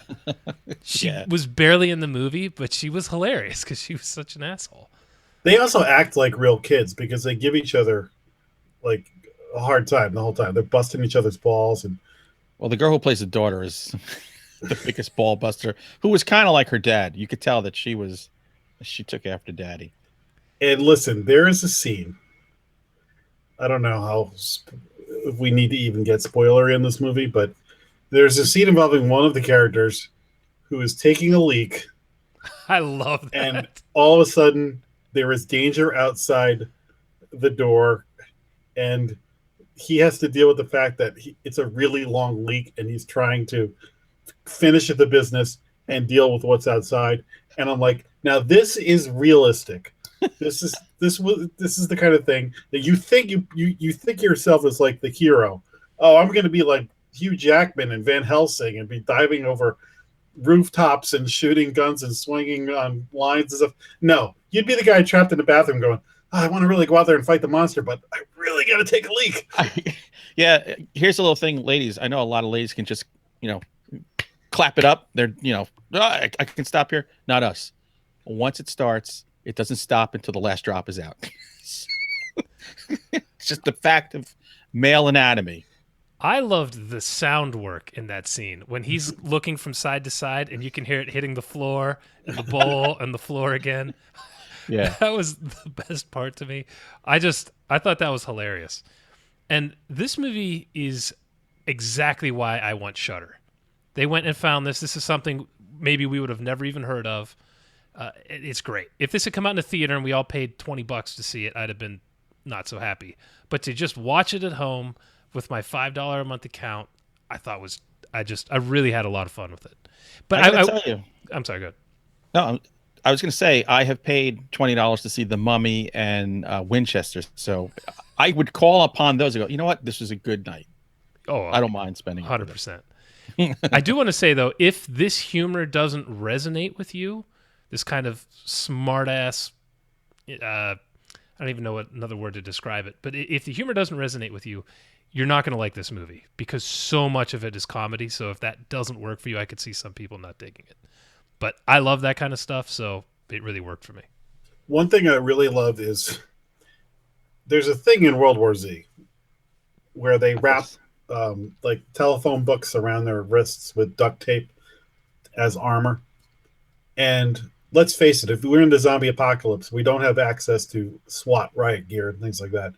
she was barely in the movie, but she was hilarious because she was such an asshole. They also act like real kids because they give each other like a hard time the whole time. They're busting each other's balls. And well, the girl who plays the daughter is the biggest ball buster, who was kind of like her dad. You could tell that she took after daddy. And listen, there is a scene. I don't know how if we need to even get spoilery in this movie, but there's a scene involving one of the characters who is taking a leak. I love that. And all of a sudden, there is danger outside the door, and he has to deal with the fact that it's a really long leak, and he's trying to finish the business and deal with what's outside. And I'm like, now this is realistic. This is the kind of thing that you think you think yourself as like the hero. Oh, I'm going to be like Hugh Jackman and Van Helsing and be diving over rooftops and shooting guns and swinging on lines and stuff. No, you'd be the guy trapped in the bathroom going, I want to really go out there and fight the monster, but I really got to take a leak. Yeah, here's a little thing, ladies. I know a lot of ladies can just, clap it up. They're, I can stop here. Not us. Once it starts, it doesn't stop until the last drop is out. It's just the fact of male anatomy. I loved the sound work in that scene when he's looking from side to side and you can hear it hitting the floor and the bowl and the floor again. Yeah. That was the best part to me. I thought that was hilarious. And this movie is exactly why I want Shudder. They went and found this. This is something maybe we would have never even heard of. It's great. If this had come out in a theater and we all paid $20 to see it, I'd have been not so happy. But to just watch it at home with my $5 a month account, I really had a lot of fun with it. But I tell you, I'm sorry, go ahead. No, I was going to say I have paid $20 to see The Mummy and Winchester, so I would call upon those and go, you know what, this was a good night. Oh, I don't mind spending 100%. I do want to say though, if this humor doesn't resonate with you, this kind of smart ass, I don't even know what another word to describe it, but if the humor doesn't resonate with you, you're not going to like this movie because so much of it is comedy. So if that doesn't work for you, I could see some people not digging it. But I love that kind of stuff, so it really worked for me. One thing I really love is there's a thing in World War Z where they wrap like telephone books around their wrists with duct tape as armor. And let's face it, if we're in the zombie apocalypse, we don't have access to SWAT riot gear and things like that.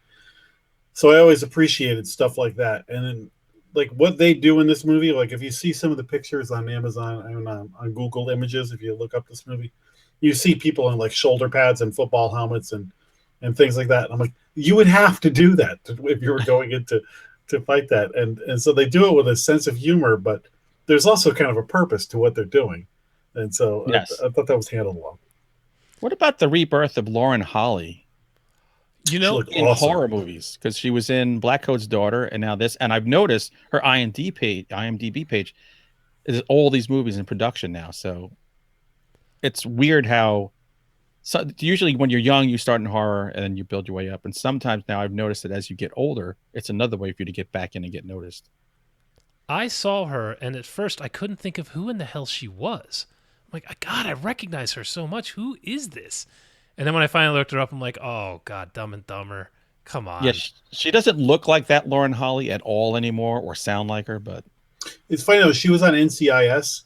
So I always appreciated stuff like that. And then, like what they do in this movie, like if you see some of the pictures on Amazon and on Google Images, if you look up this movie, you see people in like shoulder pads and football helmets and things like that. And I'm like, you would have to do that if you were going into to fight that. And so they do it with a sense of humor, but there's also kind of a purpose to what they're doing. And so Yes. I thought that was handled well. What about the rebirth of Lauren Holly? You know, In horror movies, because she was in Black Coat's Daughter, and now this. And I've noticed her IMDb page is all these movies in production now. So it's weird how usually when you're young, you start in horror and then you build your way up. And sometimes now I've noticed that as you get older, it's another way for you to get back in and get noticed. I saw her, and at first I couldn't think of who in the hell she was. I'm like, God, I recognize her so much. Who is this? And then when I finally looked her up, I'm like, oh, God, Dumb and Dumber. Come on. Yeah, she doesn't look like that Lauren Holly at all anymore or sound like her, but... It's funny, though. She was on NCIS,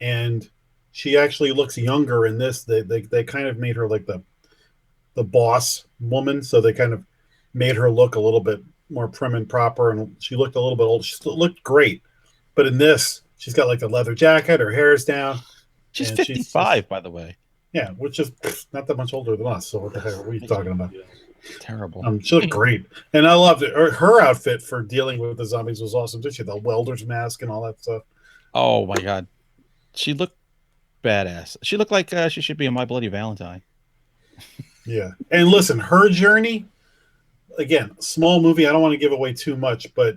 and she actually looks younger in this. They kind of made her like the boss woman, so they kind of made her look a little bit more prim and proper, and she looked a little bit old. She still looked great. But in this, she's got like the leather jacket, her hair's down. She's 55, by the way. Yeah, which is not that much older than us. So what the heck are we talking about? Terrible. She looked great, and I loved it. Her outfit for dealing with the zombies was awesome. Did she? The welder's mask and all that stuff. Oh my God, she looked badass. She looked like she should be in My Bloody Valentine. Yeah, and listen, her journey. Again, small movie. I don't want to give away too much, but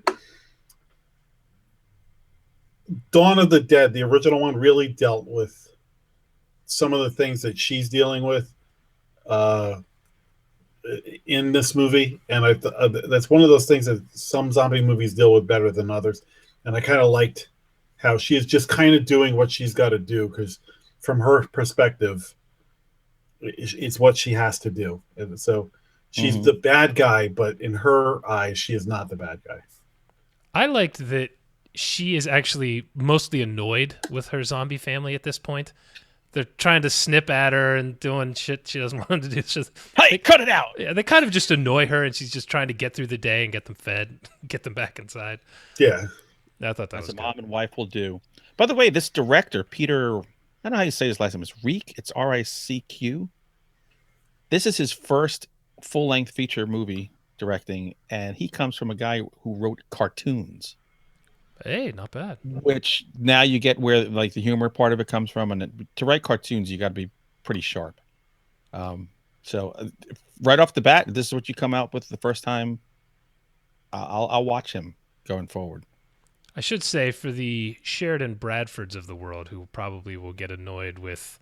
Dawn of the Dead, the original one, really dealt with some of the things that she's dealing with in this movie, and that's one of those things that some zombie movies deal with better than others. And I kind of liked how she is just kind of doing what she's got to do, because from her perspective, it's what she has to do. And so she's the bad guy, but in her eyes, she is not the bad guy. I liked that she is actually mostly annoyed with her zombie family at this point. They're trying to snip at her and doing shit she doesn't want them to do. It's just, hey, cut it out. Yeah, they kind of just annoy her, and she's just trying to get through the day and get them fed, get them back inside. Yeah. I thought that That's was what mom and wife will do. By the way, this director, Peter, I don't know how you say his last name. It's Rick. It's R-I-C-Q. This is his first full-length feature movie directing, and he comes from a guy who wrote cartoons. Hey, not bad. Which now you get where like the humor part of it comes from, and to write cartoons, you got to be pretty sharp. So right off the bat, this is what you come out with the first time. I'll watch him going forward. I should say, for the Sheridan Bradfords of the world, who probably will get annoyed with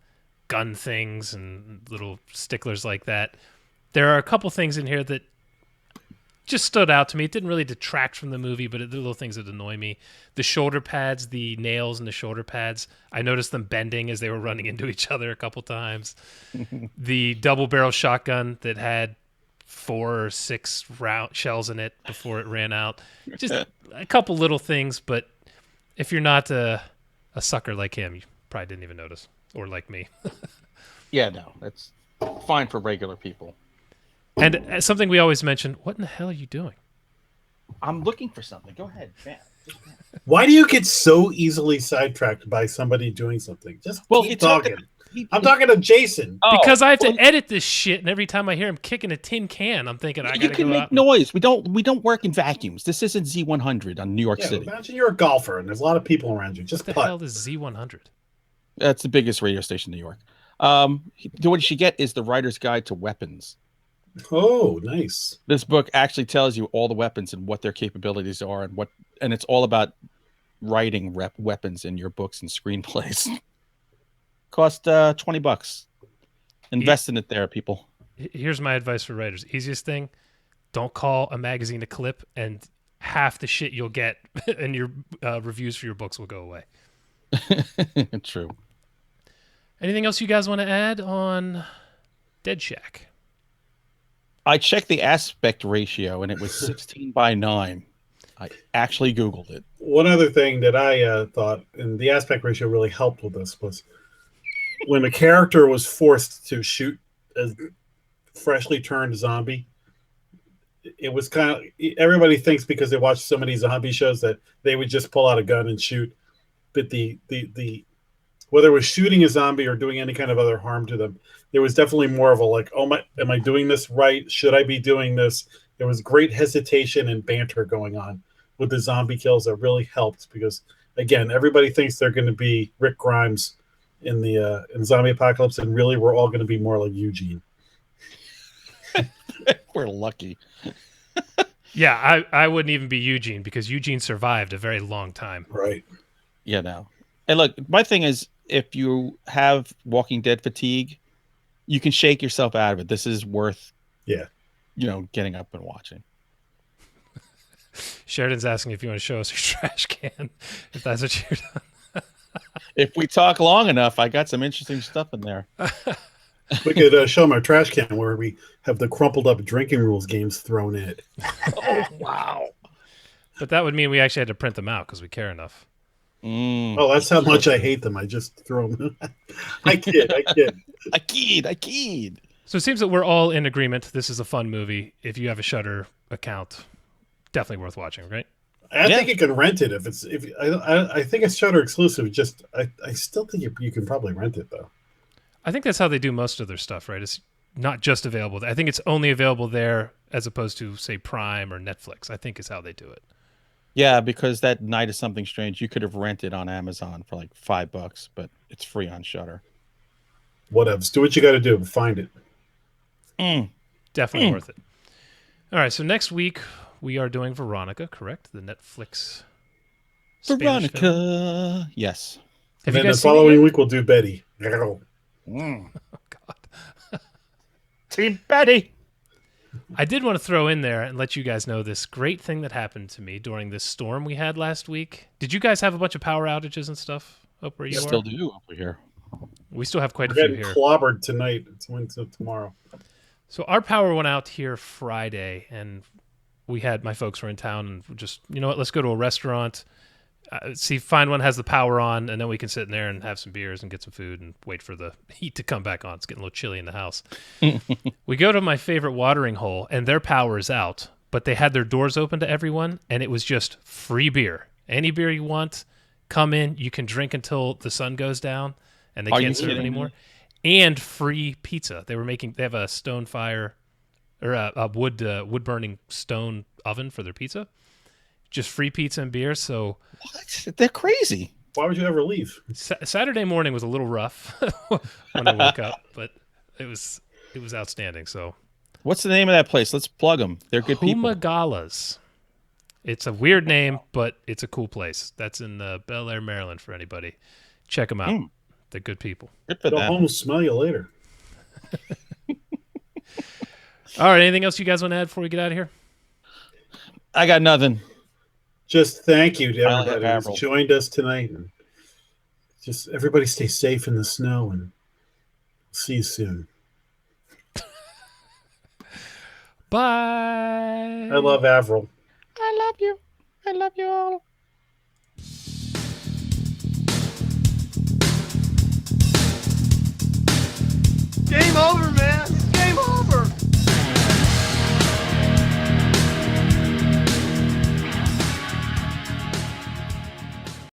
gun things and little sticklers like that, there are a couple things in here that just stood out to me. It didn't really detract from the movie, but the little things that annoy me. The shoulder pads, the nails in the shoulder pads, I noticed them bending as they were running into each other a couple times. The double barrel shotgun that had 4 or 6 shells in it before it ran out. Just a couple little things, but if you're not a sucker like him, you probably didn't even notice, or like me. Yeah, no, that's fine for regular people. And something we always mention, what in the hell are you doing? I'm looking for something. Go ahead. Why do you get so easily sidetracked by somebody doing something? Just keep talking. I'm talking to Jason. Because I have to edit this shit, and every time I hear him kicking a tin can, I'm thinking I gotta go out. You can make noise. We don't work in vacuums. This isn't Z100 on New York City. Imagine you're a golfer and there's a lot of people around you. Just what the hell is Z100? That's the biggest radio station in New York. What you should get is the Writer's Guide to Weapons. Oh, nice. This book actually tells you all the weapons and what their capabilities are, and it's all about writing weapons in your books and screenplays. Cost $20. Invest in it there, people. Here's my advice for writers. Easiest thing, don't call a magazine a clip, and half the shit you'll get and your reviews for your books will go away. True. Anything else you guys want to add on Dead Shack? I checked the aspect ratio and it was 16:9. I actually Googled it. One other thing that I thought, and the aspect ratio really helped with this, was when a character was forced to shoot a freshly turned zombie. It was kind of, everybody thinks because they watch so many zombie shows that they would just pull out a gun and shoot, but the whether it was shooting a zombie or doing any kind of other harm to them, there was definitely more of a like, oh my, am I doing this right? Should I be doing this? There was great hesitation and banter going on with the zombie kills that really helped because again, everybody thinks they're going to be Rick Grimes in the in zombie apocalypse, and really we're all going to be more like Eugene. We're lucky. Yeah, I wouldn't even be Eugene because Eugene survived a very long time. Right. Yeah, no. And look, my thing is, if you have Walking Dead fatigue, you can shake yourself out of it. This is worth, getting up and watching. Sheridan's asking if you want to show us your trash can, if that's what you're doing. If we talk long enough, I got some interesting stuff in there. We could show them our trash can where we have the crumpled up drinking rules games thrown in it. Oh, wow. But that would mean we actually had to print them out because we care enough. Oh, that's how much I hate them. I just throw them. I kid. I keyed. So it seems that we're all in agreement. This is a fun movie. If you have a Shudder account, definitely worth watching, right? I think you can rent it I think it's Shudder exclusive. Just I still think you can probably rent it though. I think that's how they do most of their stuff, right? It's not just available. I think it's only available there as opposed to, say, Prime or Netflix, I think is how they do it. Yeah, because that Night is Something Strange, you could have rented on Amazon for like $5, but it's free on Shudder. Whatevs. Do what you got to do. Find it. Definitely worth it. All right, so next week we are doing Veronica, correct? The Netflix Spanish Veronica. film. Yes. And then the following week we'll do Betty. Oh, God. Team Betty. I did want to throw in there and let you guys know this great thing that happened to me during this storm we had last week. Did you guys have a bunch of power outages and stuff up where you Still do over here. We still have quite a We're few getting here. clobbered tonight. It's Wednesday tomorrow. So our power went out here Friday, and my folks were in town, and we're just, you know what, let's go to a restaurant, find one has the power on, and then we can sit in there and have some beers and get some food and wait for the heat to come back on. It's getting a little chilly in the house. We go to my favorite watering hole, and their power is out, but they had their doors open to everyone, and it was just free beer. Any beer you want, come in, you can drink until the sun goes down, and they can't serve anymore. And free pizza. They have a stone fire, or a wood burning stone oven for their pizza. Just free pizza and beer. So what? They're crazy. Why would you ever leave? Saturday morning was a little rough when I woke up, but it was outstanding. So, what's the name of that place? Let's plug them. They're good people. Humagalas. It's a weird name, but it's a cool place. That's in Bel Air, Maryland. For anybody, check them out. They're good people. Good for Go them. home and smell you later. All right. Anything else you guys want to add before we get out of here? I got nothing. Just thank you to Island everybody of who's Avril. joined us tonight. And just everybody stay safe in the snow, and see you soon. Bye. I love Avril.